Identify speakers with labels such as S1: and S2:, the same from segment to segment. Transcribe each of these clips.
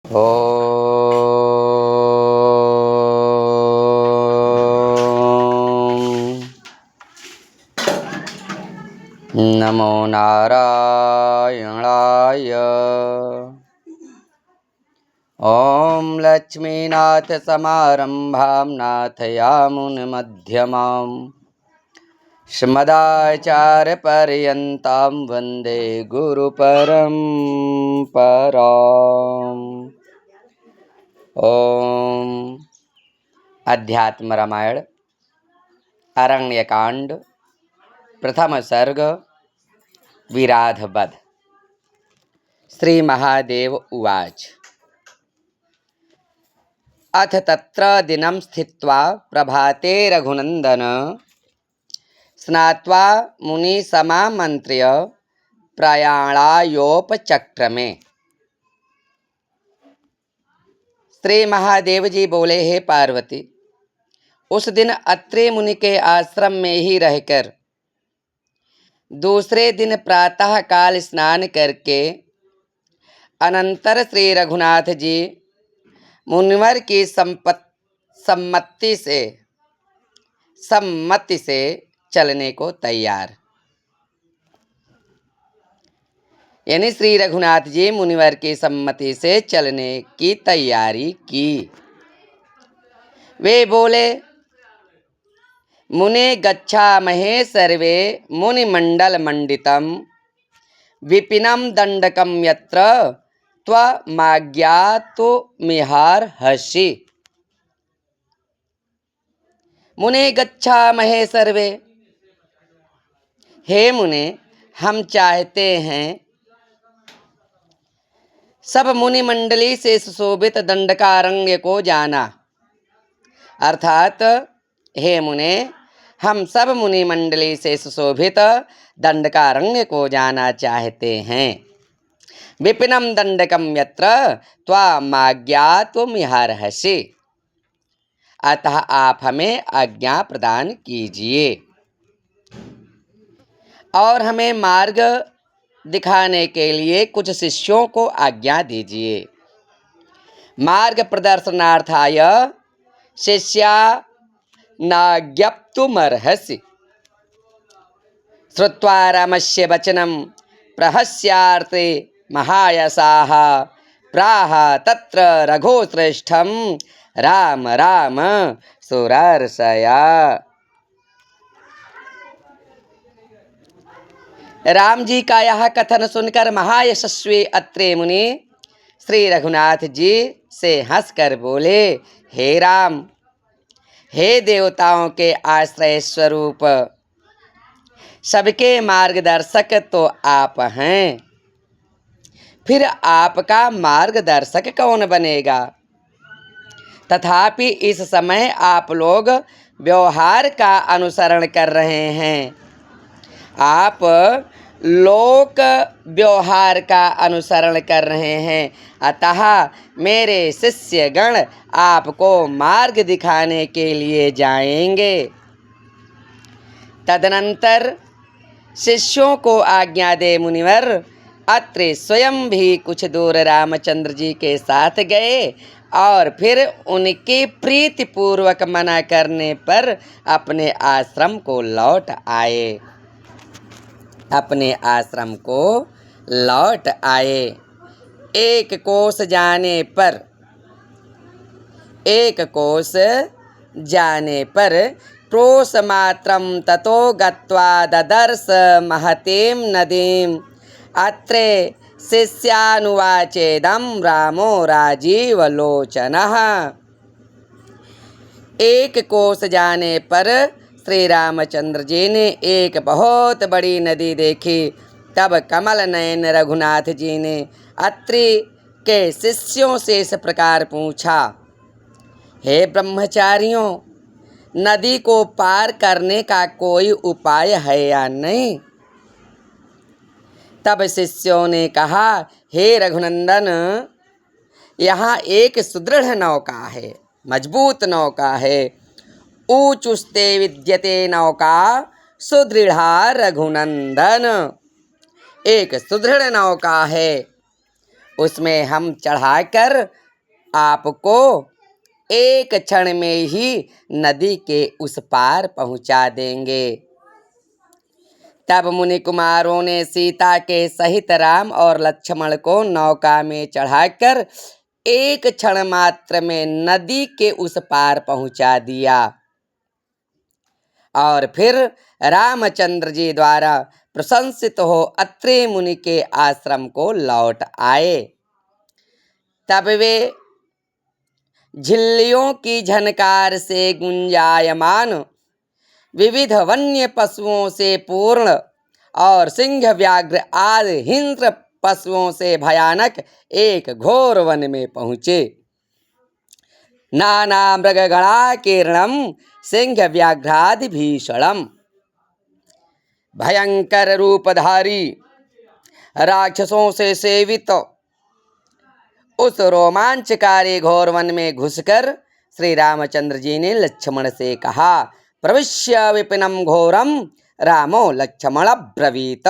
S1: नमो नारायणाय। ॐ लक्ष्मीनाथसमारम्भां नाथयामुनमध्यमाम् श्रीमदाचार्यपर्यन्तां वन्दे गुरुपरम्पराम्। ओम अध्यात्म रामायण अरण्यकांड प्रथम सर्ग विराधवध। श्री महादेव उवाच। अथ तत्र दिनं स्थित्वा प्रभाते रघुनन्दन स्नात्वा मुनिसमामन्त्र्य प्रयाणायोपचक्रमे। श्री महादेव जी बोले, हे पार्वती, उस दिन अत्रि मुनि के आश्रम में ही रहकर दूसरे दिन प्रातः काल स्नान करके अनंतर श्री रघुनाथ जी मुनिवर की सम्मति से चलने को तैयार, यानी श्री रघुनाथ जी मुनिवर की सम्मति से चलने की तैयारी की। वे बोले, मुने गच्छामहे सर्वे मुनिमंडल मंडितम विपिनम दंडकम यत्र त्वमाज्ञातुमिहार्हसि। मुने गच्छामहे सर्वे, हे मुने, हम चाहते हैं सब मुनि मंडली से सुशोभित दंडकारण्य को जाना। अर्थात हे मुने, हम सब मुनि मंडली से सुशोभित दंडकारण्य को जाना चाहते हैं। विपिनम दंडकम यत्र त्वमाज्ञातुमिहार्हसि, अतः आप हमें आज्ञा प्रदान कीजिए और हमें मार्ग दिखाने के लिए कुछ शिष्यों को आज्ञा दीजिए। मार्ग प्रदर्शनार्थाय शिष्यानाज्ञप्तुमर्हसि। श्रुत्वा रामस्य वचनं प्रहस्यार्थे महायशाः प्राह तत्र रघुश्रेष्ठं राम राम सुरार्षया। राम जी का यह कथन सुनकर महायशस्वी अत्रि मुनि श्री रघुनाथ जी से हंसकर बोले, हे राम, हे देवताओं के आश्रय स्वरूप, सबके मार्गदर्शक तो आप हैं, फिर आपका मार्गदर्शक कौन बनेगा। तथापि इस समय आप लोग व्यवहार का अनुसरण कर रहे हैं, आप लोक व्यवहार का अनुसरण कर रहे हैं, अतः मेरे शिष्य गण आपको मार्ग दिखाने के लिए जाएंगे। तदनंतर शिष्यों को आज्ञा दे मुनिवर अत्रि स्वयं भी कुछ दूर रामचंद्र जी के साथ गए और फिर उनकी प्रीतिपूर्वक मना करने पर अपने आश्रम को लौट आए। अपने आश्रम को लौट आए। एक कोस जाने पर प्रोष मात्रम ततो गत्वा ददर्श महतीं नदीं अत्रे शिष्यानुवाचेदं रामो राजीवलोचनः। एक कोस जाने पर श्री रामचंद्र जी ने एक बहुत बड़ी नदी देखी। तब कमल नयन रघुनाथ जी ने अत्रि के शिष्यों से इस प्रकार पूछा, हे ब्रह्मचारियों, नदी को पार करने का कोई उपाय है या नहीं। तब शिष्यों ने कहा, हे रघुनंदन, यहाँ एक सुदृढ़ नौका है, मजबूत नौका है। ऊचुस्ते विद्यते नौका सुदृढ़ा रघुनंदन। एक सुदृढ़ नौका है, उसमें हम चढ़ाकर आपको एक क्षण में ही नदी के उस पार पहुंचा देंगे। तब मुनि कुमारों ने सीता के सहित राम और लक्ष्मण को नौका में चढ़ाकर एक क्षण मात्र में नदी के उस पार पहुंचा दिया और फिर रामचंद्र जी द्वारा प्रशंसित हो अत्रि मुनि के आश्रम को लौट आए। तब वे झिल्लियों की झनकार से गुंजायमान विविध वन्य पशुओं से पूर्ण और सिंह व्याघ्र आदि हिंस्र पशुओं से भयानक एक घोर वन में पहुँचे। नाना मृगगणाकीर्णम सिंह व्याघ्रादि भीषणम, भयंकर रूपधारी राक्षसों से सेवित उस रोमांचकारी घोर वन में घुसकर श्री रामचंद्र जी ने लक्ष्मण से कहा, प्रविश्य विपिनम घोरम रामो लक्ष्मण ब्रवीत।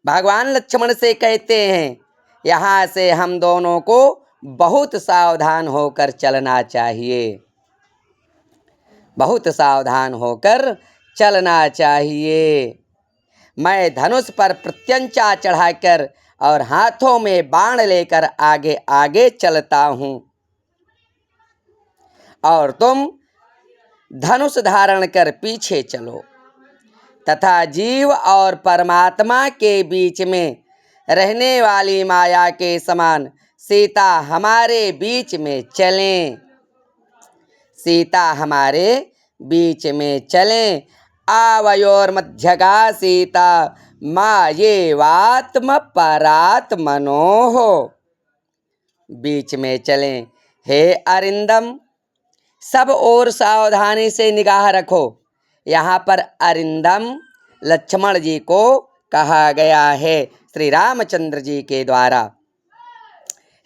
S1: भगवान लक्ष्मण से कहते हैं, यहाँ से हम दोनों को बहुत सावधान होकर चलना चाहिए, बहुत सावधान होकर चलना चाहिए। मैं धनुष पर प्रत्यंचा चढ़ाकर और हाथों में बाण लेकर आगे आगे चलता हूँ और तुम धनुष धारण कर पीछे चलो तथा जीव और परमात्मा के बीच में रहने वाली माया के समान सीता हमारे बीच में चलें, सीता हमारे बीच में चलें। आवयोर्मध्यगा सीता मायेवात्म परात्मनोः, बीच में चलें। हे अरिंदम, सब ओर सावधानी से निगाह रखो। यहाँ पर अरिंदम लक्ष्मण जी को कहा गया है श्री रामचंद्र जी के द्वारा।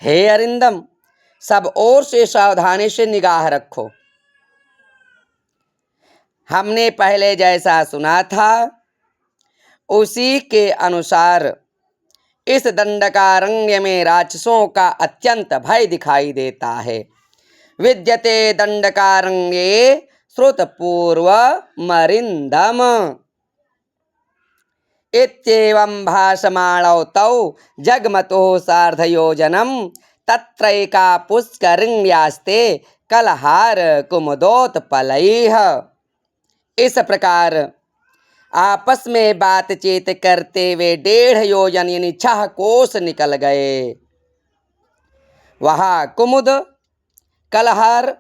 S1: हे अरिंदम, सब ओर से सावधानी से निगाह रखो। हमने पहले जैसा सुना था उसी के अनुसार इस दंडकारण्य में राक्षसों का अत्यंत भय दिखाई देता है। विद्यते दंडकारण्ये श्रुतपूर्व मरिंदम, इत्येवं भाषमाणौ तौ जगमतो सार्धयोजनम तत्रैका पुष्करिण्यास्ते कलहार कुमुदोत्पलैः। इस प्रकार आपस में बातचीत करते वे 1.5 योजन यानी 6 कोस निकल गए। वहाँ कुमुद, कलहर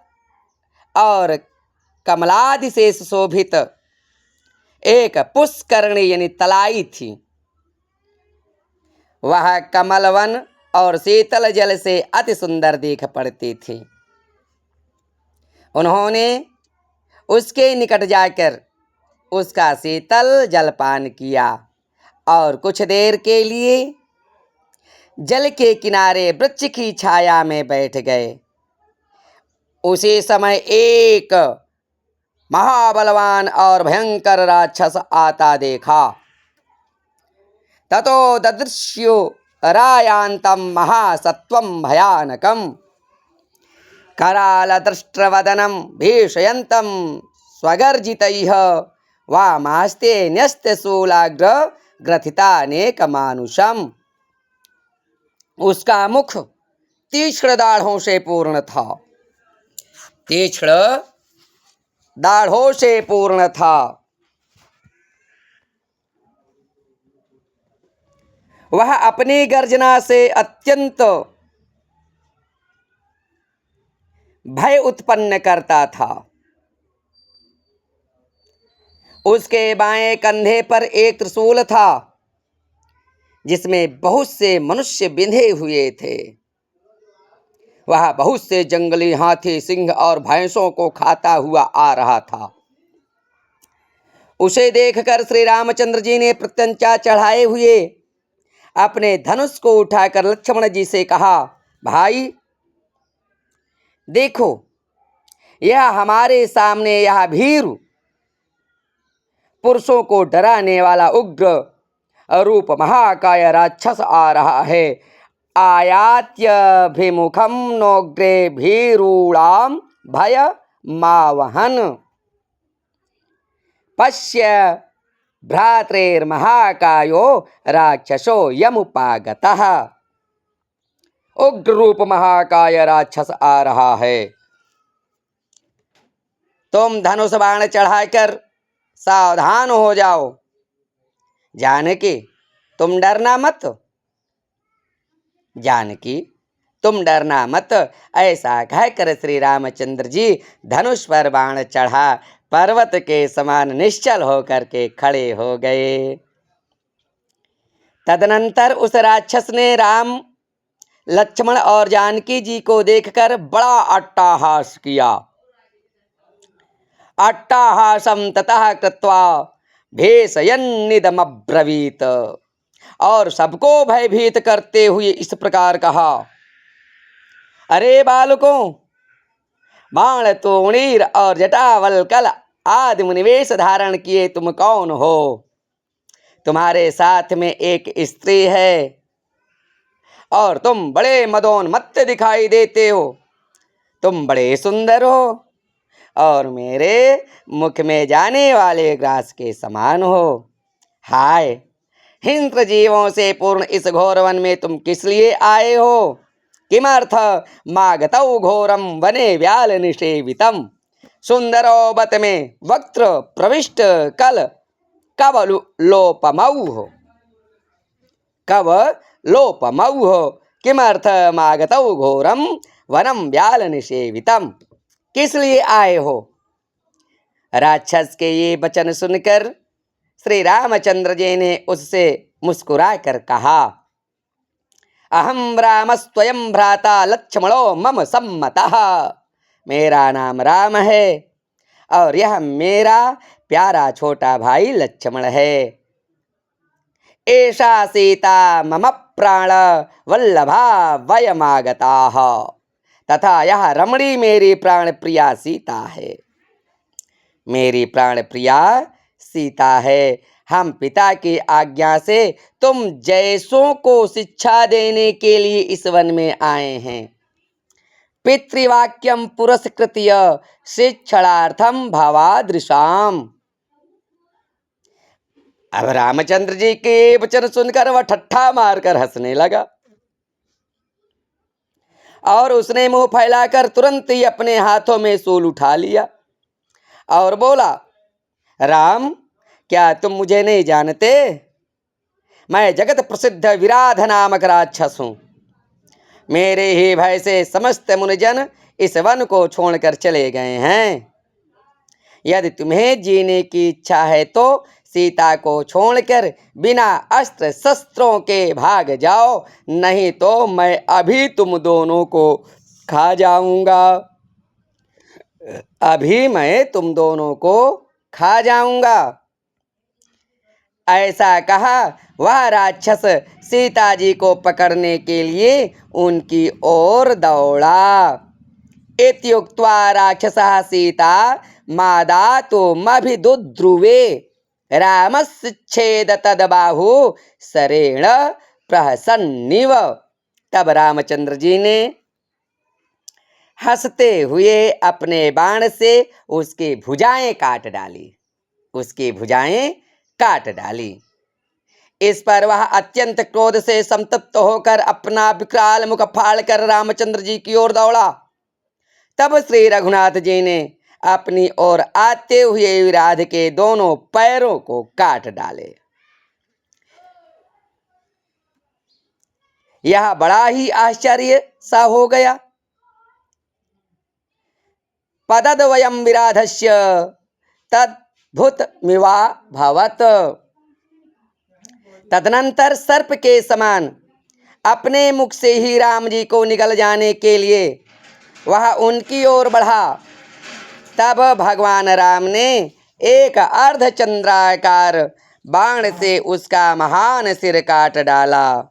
S1: और कमलादि से सुशोभित एक पुष्करणी यानी तलाई थी। वह कमलवन और शीतल जल से अति सुंदर दिख पड़ती थी। उन्होंने उसके निकट जाकर उसका शीतल जलपान किया और कुछ देर के लिए जल के किनारे वृक्ष की छाया में बैठ गए। उसी समय एक महाबलवान और भयंकर राक्षस आता देखा। ततो ददृश्यो रायांतम महासत्वं भयानकम करालदृष्ट्रवदनं भीषयन्तं स्वगर्जितैः वामास्ते न्यस्तशूलाग्र ग्रथितानेकमानुषम्। उसका मुख तीक्ष्ण दाढ़ों से पूर्ण था, तीक्ष्ण दाढ़ों से पूर्ण था। वह अपनी गर्जना से अत्यंत भय उत्पन्न करता था। उसके बाएं कंधे पर एक त्रिशूल था जिसमें बहुत से मनुष्य बिंधे हुए थे। वह बहुत से जंगली हाथी, सिंह और भैंसों को खाता हुआ आ रहा था। उसे देखकर श्री रामचंद्र जी ने प्रत्यंचा चढ़ाए हुए अपने धनुष को उठाकर लक्ष्मण जी से कहा, भाई देखो, यह हमारे सामने यह भीरु पुरुषों को डराने वाला उग्र रूप महाकाय राक्षस आ रहा है। आयात्यभिमुखम नोग्रे भीरूणाम भय मावहन। पश्य भ्रातृर्महाकायो राक्षसो यमुपागतः। उग्र रूप महाकाय राक्षस आ रहा है। तुम धनुष बाण चढ़ाकर सावधान हो जाओ। जानकी तुम डरना मत, जानकी तुम डरना मत। ऐसा कहकर श्री रामचंद्र जी धनुष पर बाण चढ़ा पर्वत के समान निश्चल होकर के खड़े हो गए। तदनंतर उस राक्षस ने राम, लक्ष्मण और जानकी जी को देखकर बड़ा अट्टहास किया। अट्टहासम ततः कृत्वा भेषयन्निदमब्रवीत, और सबको भयभीत करते हुए इस प्रकार कहा, अरे बालकों, बाण तोणीर और जटावल्कल आदि मुनिवेश धारण किए तुम कौन हो? तुम्हारे साथ में एक स्त्री है और तुम बड़े मदोन्मत्त दिखाई देते हो। तुम बड़े सुंदर हो और मेरे मुख में जाने वाले ग्रास के समान हो। हाय, हिंस्र जीवों से पूर्ण इस घोर वन में तुम किस लिए आए हो? किमर्थ मागतौ घोरम वने व्याल निषेवितम। सुंदरो बत में वक्त्र प्रविष्ट कल कब लोपमऊ हो, कब लोपमऊ हो। किमर्थ मागतौ घोरम वनम व्याल निषेवितम। किस लिए आए हो? राक्षस के ये वचन सुनकर श्री रामचंद्र जी ने उससे मुस्कुरा कर कहा, अहम रामस्त्वयं भ्राता लक्ष्मणो मम सम्मतः। मेरा नाम राम है और यह मेरा प्यारा छोटा भाई लक्ष्मण है। एषा सीता मम प्राण वल्लभा वयमागताः, तथा यह रमणी मेरी प्राण प्रिया सीता है। मेरी प्राण प्रिया सीता है। हम पिता की आज्ञा से तुम जैसों को शिक्षा देने के लिए इस वन में आए हैं। पितृवाक्यम पुरस्कृत्य शिक्षणार्थम भवादृशाम। अब रामचंद्र जी के वचन सुनकर वह ठट्ठा मारकर हंसने लगा और उसने मुंह फैलाकर तुरंत ही अपने हाथों में शूल उठा लिया और बोला, राम, क्या तुम मुझे नहीं जानते? मैं जगत प्रसिद्ध विराध नामक राक्षस हूं। मेरे ही भय से समस्त मुनिजन इस वन को छोड़कर चले गए हैं। यदि तुम्हें जीने की इच्छा है तो सीता को छोड़कर बिना अस्त्र शस्त्रों के भाग जाओ, नहीं तो मैं अभी तुम दोनों को खा जाऊंगा। अभी मैं तुम दोनों को खा जाऊंगा। ऐसा कहा वह राक्षस सीता जी को पकड़ने के लिए उनकी ओर दौड़ा। इत्युक्त्वा राक्षसः सीता मादातुमभिदुद्रुवे रामस्यच्छेद तदबाहु सरेण प्रहसन्निव। तब रामचंद्र जी ने हंसते हुए अपने बाण से उसकी भुजाएं काट डाली, उसकी भुजाएं काट डाली। इस पर वह अत्यंत क्रोध से संतप्त होकर अपना विकराल मुख फाड़कर रामचंद्र जी की ओर दौड़ा। तब श्री रघुनाथ जी ने अपनी ओर आते हुए विराध के दोनों पैरों को काट डाले। यह बड़ा ही आश्चर्य सा हो गया। पदद्वयं विराधस्य तद्भुतमिवा भवत्। तदनंतर सर्प के समान अपने मुख से ही राम जी को निगल जाने के लिए वह उनकी ओर बढ़ा। तब भगवान राम ने एक अर्धचंद्राकार बाण से उसका महान सिर काट डाला।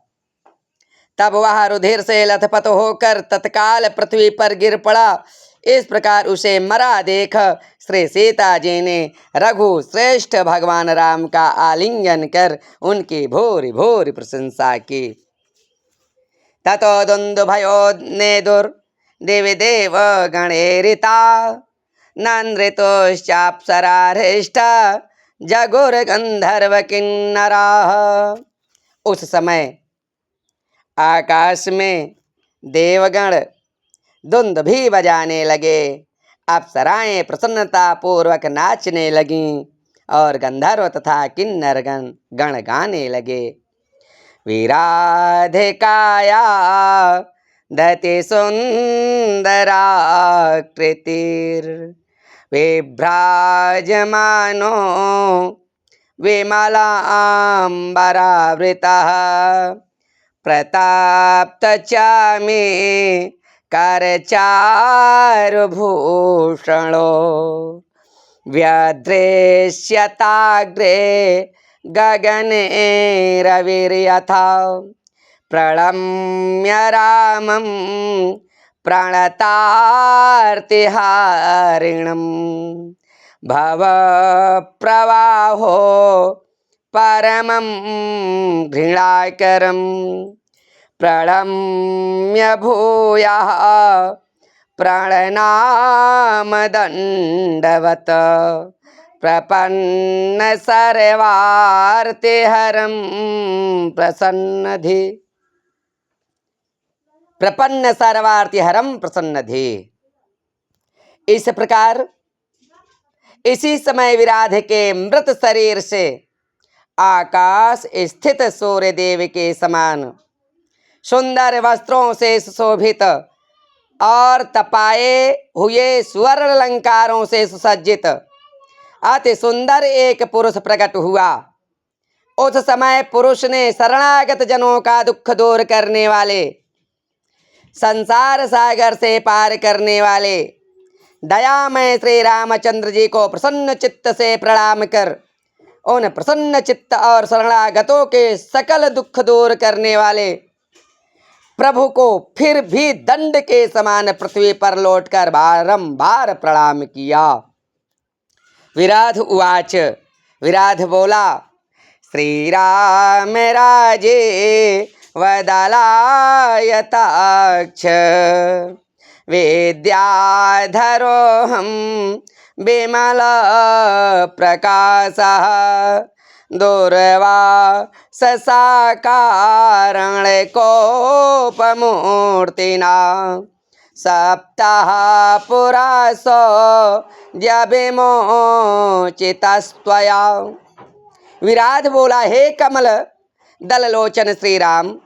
S1: तब वह रुधिर से लथपथ होकर तत्काल पृथ्वी पर गिर पड़ा। इस प्रकार उसे मरा देख श्री सीता जी ने रघु श्रेष्ठ भगवान राम का आलिंगन कर उनकी भूरि भूरि प्रशंसा की। ततो दुन्दुभयो नेदुर देवी देव गणेरिता नृतोश्चाप्सराहृष्ट जगुर गंधर्व किन्नरा। उस समय आकाश में देवगण धुंद भी बजाने लगे, अप्सराएं प्रसन्नता पूर्वक नाचने लगीं और गंधर्व तथा किन्नर गण गाने लगे। विराधिकाया दति सुंदराकृतिर विभ्राजमानो विमलाम्बरावृतः प्रताप्तचामे करचारुभूषणो व्यदृश्यताग्रे गगने रविर्यथा प्रणम्य रामं प्रणतार्तिहारिणं भवप्रवाहो परमं घृणाकरं प्रणम्य भूयः प्रणनामदण्डवत् प्रपन्न सर्वार्तिहरं प्रसन्नधि प्रपन्न सर्वार्तिहरं प्रसन्नधि। इस प्रकार इसी समय विराध के मृत शरीर से आकाश स्थित सूर्य देव के समान सुंदर वस्त्रों से सुशोभित और तपाए हुए स्वर्ण अलंकारों से सुसज्जित अति सुंदर एक पुरुष प्रकट हुआ। उस समय पुरुष ने शरणागत जनों का दुख दूर करने वाले, संसार सागर से पार करने वाले दयामय श्री रामचंद्र जी को प्रसन्न चित्त से प्रणाम कर उन प्रसन्न चित्त और शरणागतों के सकल दुख दूर करने वाले प्रभु को फिर भी दंड के समान पृथ्वी पर लौटकर बारंबार प्रणाम किया। विराध उवाच, विराध बोला, श्री राम राजे वदलायताक्ष विद्याधरोऽहं विमल प्रकाशः दूर्वाससाकारणकोपमूर्तिना सप्ताह पुरासो विमोचितस्त्वया। विराध बोला, हे कमल दल लोचन श्री राम,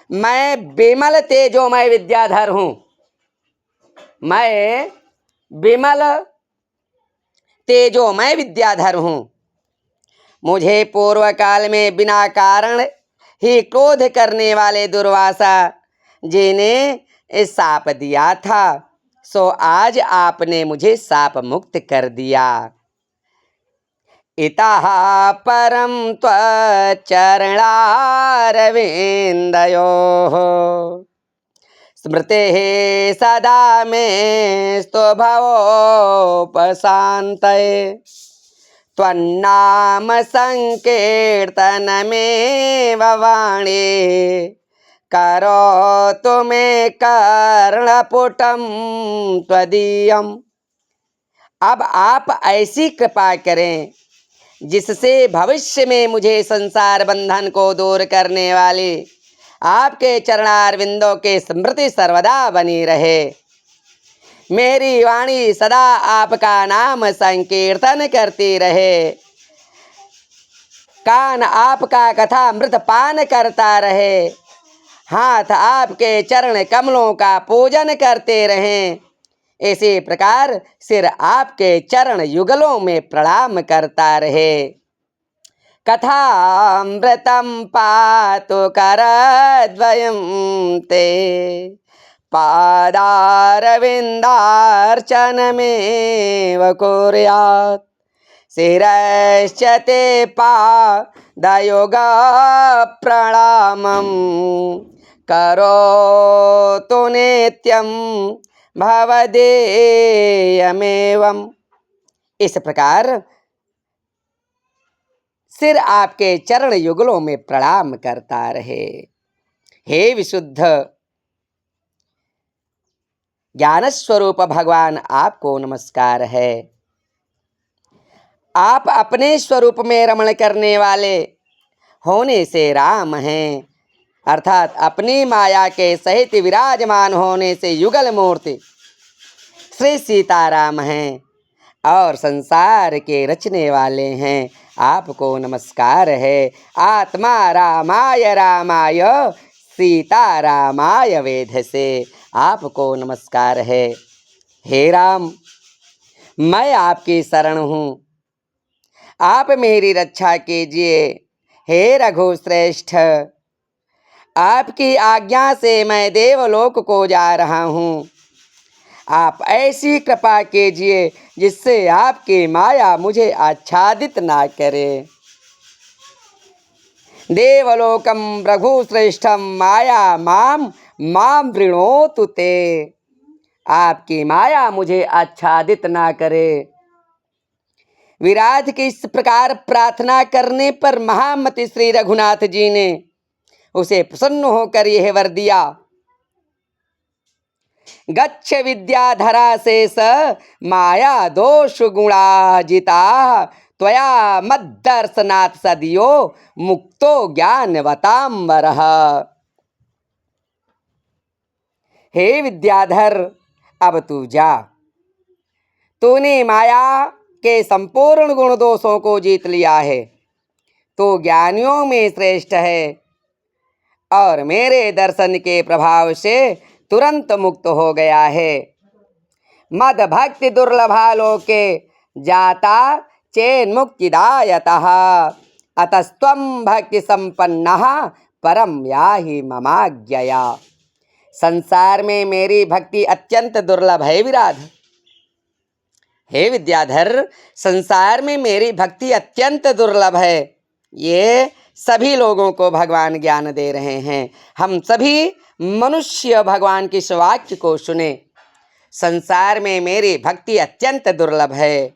S1: मैं विमल तेजोमय विद्याधर हूँ। मैं विमल तेजोमय विद्याधर हूँ। मुझे पूर्व काल में बिना कारण ही क्रोध करने वाले दुर्वासा जी ने शाप दिया था, सो आज आपने मुझे शाप मुक्त कर दिया। इतः परं त्वच्चरणारविन्दयोः स्मृतिः सदा मे स्तुभवोपशान्तये त्वन्नाम संकीर्तनमेव वाणी करोतु मे कर्णपुटं त्वदीयम्। अब आप ऐसी कृपा करें जिससे भविष्य में मुझे संसार बंधन को दूर करने वाले आपके चरणारविंदों के स्मृति सर्वदा बनी रहे। मेरी वाणी सदा आपका नाम संकीर्तन करती रहे, कान आपका कथा मृत पान करता रहे, हाथ आपके चरण कमलों का पूजन करते रहें। इसी प्रकार सिर आपके चरण युगलों में प्रणाम करता रहे। कथामृतं पातु करद्वयं ते पादारविन्दार्चनमेव कुर्यात् शिरश्च ते पादयुगप्रणामं करोतु नित्यं भवदेयमेवम्। इस प्रकार सिर आपके चरण युगलों में प्रणाम करता रहे। हे विशुद्ध ज्ञान स्वरूप भगवान, आपको नमस्कार है। आप अपने स्वरूप में रमण करने वाले होने से राम हैं, अर्थात अपनी माया के सहित विराजमान होने से युगल मूर्ति श्री सीताराम हैं और संसार के रचने वाले हैं। आपको नमस्कार है। आत्मा रामाय रामाय सीता रामाय वेध से आपको नमस्कार है। हे राम, मैं आपकी शरण हूँ, आप मेरी रक्षा कीजिए। हे रघुश्रेष्ठ, आपकी आज्ञा से मैं देवलोक को जा रहा हूँ। आप ऐसी कृपा कीजिए जिससे आपकी माया मुझे आच्छादित ना करे। देवलोकम रघुश्रेष्ठम माया माम माम वृणोतु ते। आपकी माया मुझे आच्छादित ना करे। विराट की इस प्रकार प्रार्थना करने पर महामति श्री रघुनाथ जी ने उसे प्रसन्न होकर यह वर दिया। गच्छ विद्याधरा शेष माया दोष गुणाजिता त्वया मद्दर्शनात् सदियो मुक्तो ज्ञानवतांबरः। हे विद्याधर, अब तू जा। तूने माया के संपूर्ण गुण दोषों को जीत लिया है। तो ज्ञानियों में श्रेष्ठ है और मेरे दर्शन के प्रभाव से तुरंत मुक्त हो गया है। मद भक्ति दुर्लभा लोके जाता चेन मुक्तिदायतः अतस्त्वं भक्ति संपन्नः परम याहि ममाज्ञया। संसार में मेरी भक्ति अत्यंत दुर्लभ है विराध। हे विद्याधर, संसार में मेरी भक्ति अत्यंत दुर्लभ है। ये सभी लोगों को भगवान ज्ञान दे रहे हैं। हम सभी मनुष्य भगवान के इस वाक्य को सुने। संसार में मेरी भक्ति अत्यंत दुर्लभ है,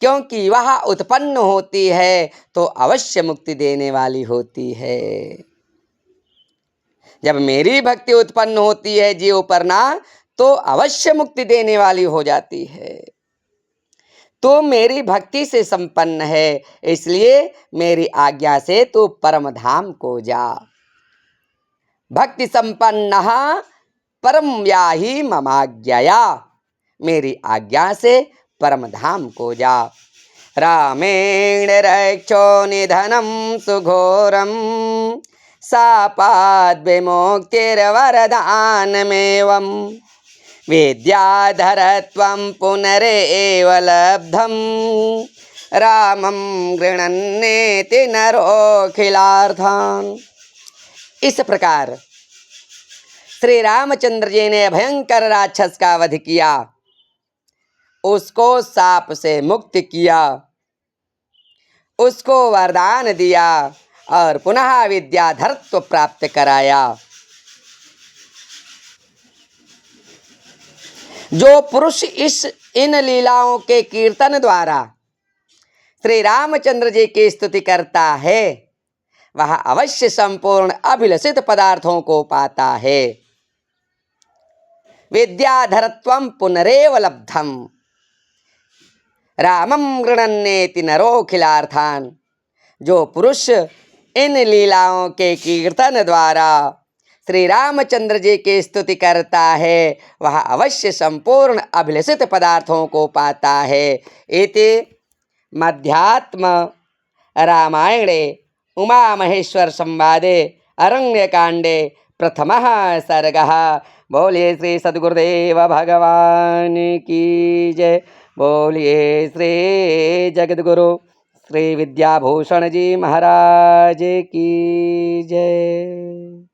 S1: क्योंकि वह उत्पन्न होती है तो अवश्य मुक्ति देने वाली होती है। जब मेरी भक्ति उत्पन्न होती है जीव पर ना, तो अवश्य मुक्ति देने वाली हो जाती है। तो मेरी भक्ति से संपन्न है, इसलिए मेरी आज्ञा से तू परम धाम को जा। भक्ति संपन्नः परम याहि ममाज्ञया। मेरी आज्ञा से परम धाम को जा। रामेण रक्षो निधनं सुघोरं शापाद् विमुक्तिर्वरदानमेवं विद्याधरत्वं पुनरेव लब्धं रामं गृह्णन्नेति नरोऽखिलार्थान्। इस प्रकार श्री रामचंद्र जी ने भयंकर राक्षस का वध किया, उसको साप से मुक्त किया, उसको वरदान दिया और पुनः विद्याधरत्व प्राप्त कराया। जो पुरुष इन लीलाओं के कीर्तन द्वारा श्री रामचंद्र जी की स्तुति करता है, वह अवश्य संपूर्ण अभिलषित पदार्थों को पाता है। विद्याधरत्वं पुनरेव लब्धम रामं गृह्णन्नेति नरोऽखिलार्थान्। जो पुरुष इन लीलाओं के कीर्तन द्वारा श्री रामचंद्र जी की स्तुति करता है, वह अवश्य संपूर्ण अभिलषित पदार्थों को पाता है। इति मध्यात्म रामायणे उमा महेश्वर संवादे अरण्यकांडे प्रथमः सर्गः। बोलिए श्री सद्गुरुदेव भगवान की जय। बोलिए श्री जगद्गुरु श्री विद्याभूषण जी महाराज की जय।